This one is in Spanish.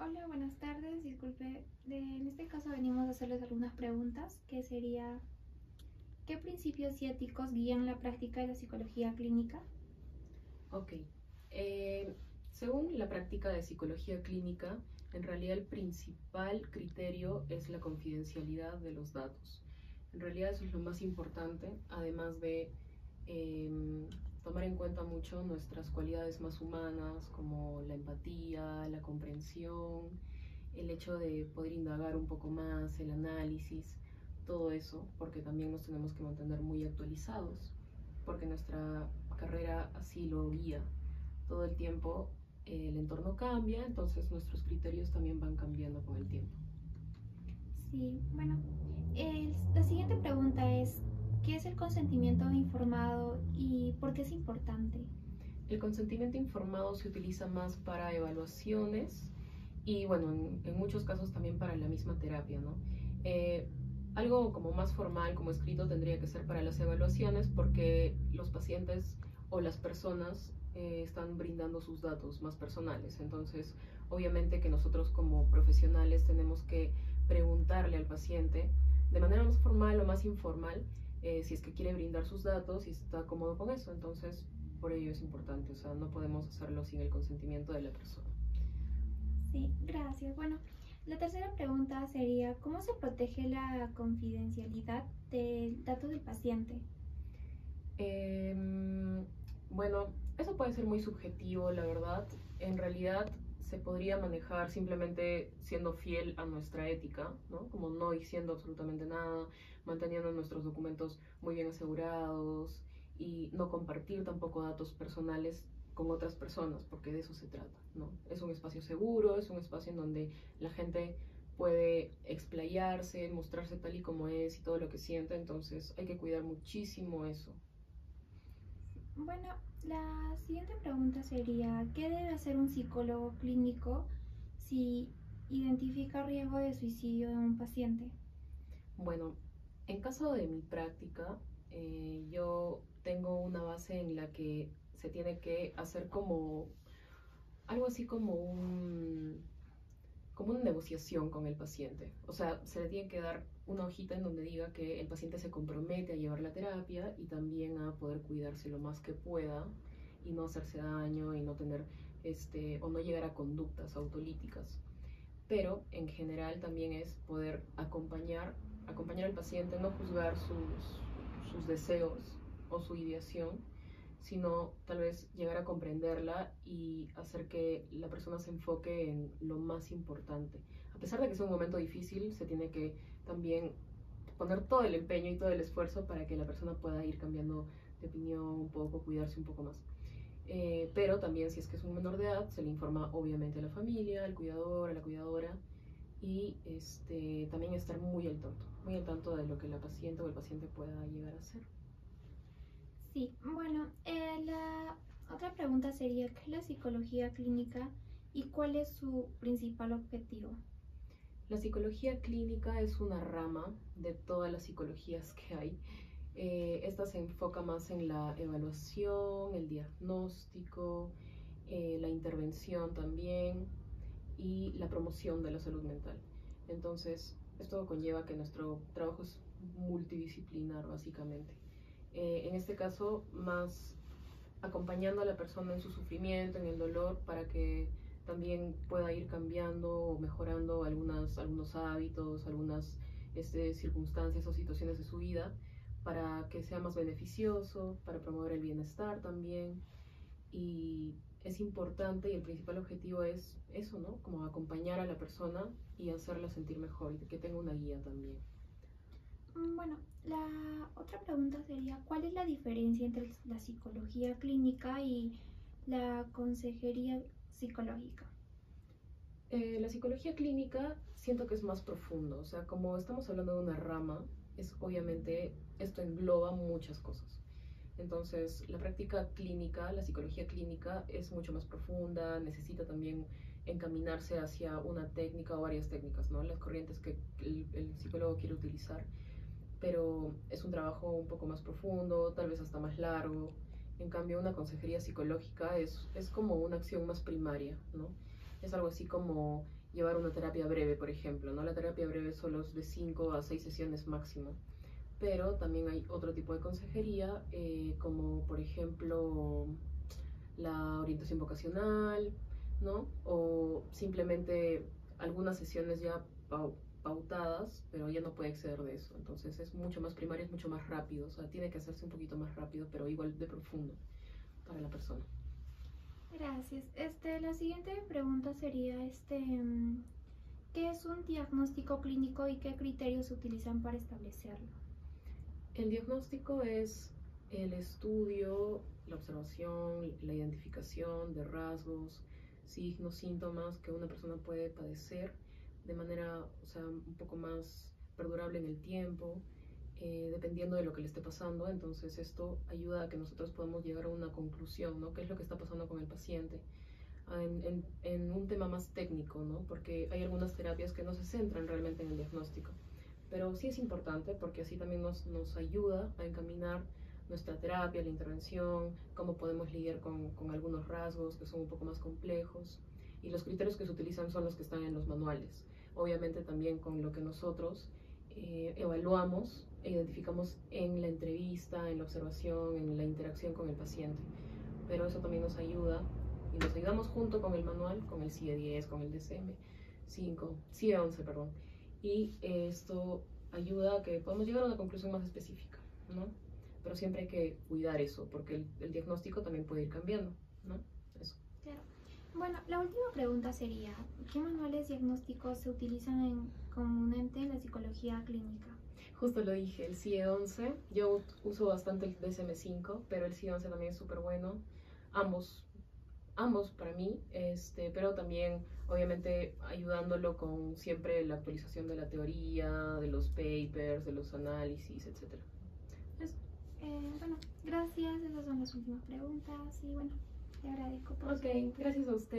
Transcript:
Hola, buenas tardes. Disculpe, en este caso venimos a hacerles algunas preguntas, que sería, ¿qué principios y éticos guían la práctica de la psicología clínica? Ok. Eh, Según la práctica de psicología clínica, en realidad el principal criterio es la confidencialidad de los datos. En realidad eso es lo más importante, además de tomar en cuenta mucho nuestras cualidades más humanas, como la empatía, la comprensión, el hecho de poder indagar un poco más, el análisis, todo eso, porque también nos tenemos que mantener muy actualizados, porque nuestra carrera así lo guía. Todo el tiempo el entorno cambia, entonces nuestros criterios también van cambiando con el tiempo. Sí, bueno, la siguiente pregunta es, ¿qué es el consentimiento informado y por qué es importante? El consentimiento informado se utiliza más para evaluaciones y bueno, en muchos casos también para la misma terapia, ¿no? Eh, Algo como más formal, como escrito, tendría que ser para las evaluaciones porque los pacientes o las personas están brindando sus datos más personales. Entonces, obviamente que nosotros como profesionales tenemos que preguntarle al paciente de manera más formal o más informal si es que quiere brindar sus datos y está cómodo con eso. Entonces, por ello es importante, o sea, no podemos hacerlo sin el consentimiento de la persona. Sí, gracias. Bueno, la tercera pregunta sería, ¿cómo se protege la confidencialidad del dato del paciente? Eh, bueno, eso puede ser muy subjetivo, la verdad. En realidad se podría manejar simplemente siendo fiel a nuestra ética, ¿no? Como no diciendo absolutamente nada, manteniendo nuestros documentos muy bien asegurados y no compartir tampoco datos personales con otras personas, porque de eso se trata, ¿no? Es un espacio seguro, es un espacio en donde la gente puede explayarse, mostrarse tal y como es y todo lo que siente, entonces hay que cuidar muchísimo eso. Bueno, la siguiente pregunta sería, ¿qué debe hacer un psicólogo clínico si identifica riesgo de suicidio en un paciente? Bueno, en caso de mi práctica, yo tengo una base en la que se tiene que hacer como algo así como una negociación con el paciente. O sea, se le tiene que dar una hojita en donde diga que el paciente se compromete a llevar la terapia y también a poder cuidarse lo más que pueda y no hacerse daño y no tener o no llegar a conductas autolíticas. Pero en general también es poder acompañar al paciente, no juzgar sus deseos o su ideación, sino tal vez llegar a comprenderla y hacer que la persona se enfoque en lo más importante. A pesar de que sea un momento difícil, se tiene que también poner todo el empeño y todo el esfuerzo para que la persona pueda ir cambiando de opinión un poco, cuidarse un poco más. Pero también si es que es un menor de edad, se le informa obviamente a la familia, al cuidador, a la cuidadora y también estar muy al tanto de lo que la paciente o el paciente pueda llegar a hacer. Sí, bueno, la otra pregunta sería, ¿qué es la psicología clínica y cuál es su principal objetivo? La psicología clínica es una rama de todas las psicologías que hay. Esta se enfoca más en la evaluación, el diagnóstico, la intervención también y la promoción de la salud mental. Entonces, esto conlleva que nuestro trabajo es multidisciplinar básicamente. En este caso, más acompañando a la persona en su sufrimiento, en el dolor, para que también pueda ir cambiando o mejorando algunos hábitos, algunas circunstancias o situaciones de su vida, para que sea más beneficioso, para promover el bienestar también. Y es importante y el principal objetivo es eso, ¿no? Como acompañar a la persona y hacerla sentir mejor y que tenga una guía también. Bueno, la otra pregunta sería, ¿cuál es la diferencia entre la psicología clínica y la consejería psicológica? La psicología clínica siento que es más profundo, o sea, como estamos hablando de una rama, es obviamente esto engloba muchas cosas. Entonces, la práctica clínica, la psicología clínica es mucho más profunda, necesita también encaminarse hacia una técnica o varias técnicas, ¿no? Las corrientes que el psicólogo quiere utilizar, pero es un trabajo un poco más profundo, tal vez hasta más largo. En cambio, una consejería psicológica es como una acción más primaria, ¿no? Es algo así como llevar una terapia breve, por ejemplo, ¿no? La terapia breve solo es de 5 a 6 sesiones máximo, pero también hay otro tipo de consejería, como por ejemplo la orientación vocacional, ¿no? O simplemente algunas sesiones ya pautadas, pero ya no puede exceder de eso. Entonces es mucho más primario, es mucho más rápido, o sea, tiene que hacerse un poquito más rápido, pero igual de profundo para la persona. Gracias. La siguiente pregunta sería, ¿qué es un diagnóstico clínico y qué criterios se utilizan para establecerlo? El diagnóstico es el estudio, la observación, la identificación de rasgos, signos, síntomas que una persona puede padecer de manera, o sea, un poco más perdurable en el tiempo, dependiendo de lo que le esté pasando. Entonces esto ayuda a que nosotros podamos llegar a una conclusión, ¿no? ¿Qué es lo que está pasando con el paciente? En un tema más técnico, ¿no? Porque hay algunas terapias que no se centran realmente en el diagnóstico, pero sí es importante porque así también nos ayuda a encaminar nuestra terapia, la intervención, cómo podemos lidiar con algunos rasgos que son un poco más complejos, y los criterios que se utilizan son los que están en los manuales. Obviamente también con lo que nosotros evaluamos e identificamos en la entrevista, en la observación, en la interacción con el paciente, pero eso también nos ayuda y nos ayudamos junto con el manual, con el CIE-10, con el DSM-5, CIE-11, perdón, y esto ayuda a que podamos llegar a una conclusión más específica, ¿no? Pero siempre hay que cuidar eso, porque el diagnóstico también puede ir cambiando, ¿no? Eso. Claro. Bueno, la última pregunta sería, ¿qué manuales diagnósticos se utilizan comúnmente en la psicología clínica? Justo lo dije, el CIE-11, yo uso bastante el DSM-5, pero el CIE-11 también es súper bueno, ambos para mí, pero también obviamente ayudándolo con siempre la actualización de la teoría, de los papers, de los análisis, etc. Eso. Bueno, gracias, esas son las últimas preguntas y bueno, te agradezco por Ok, gracias a usted.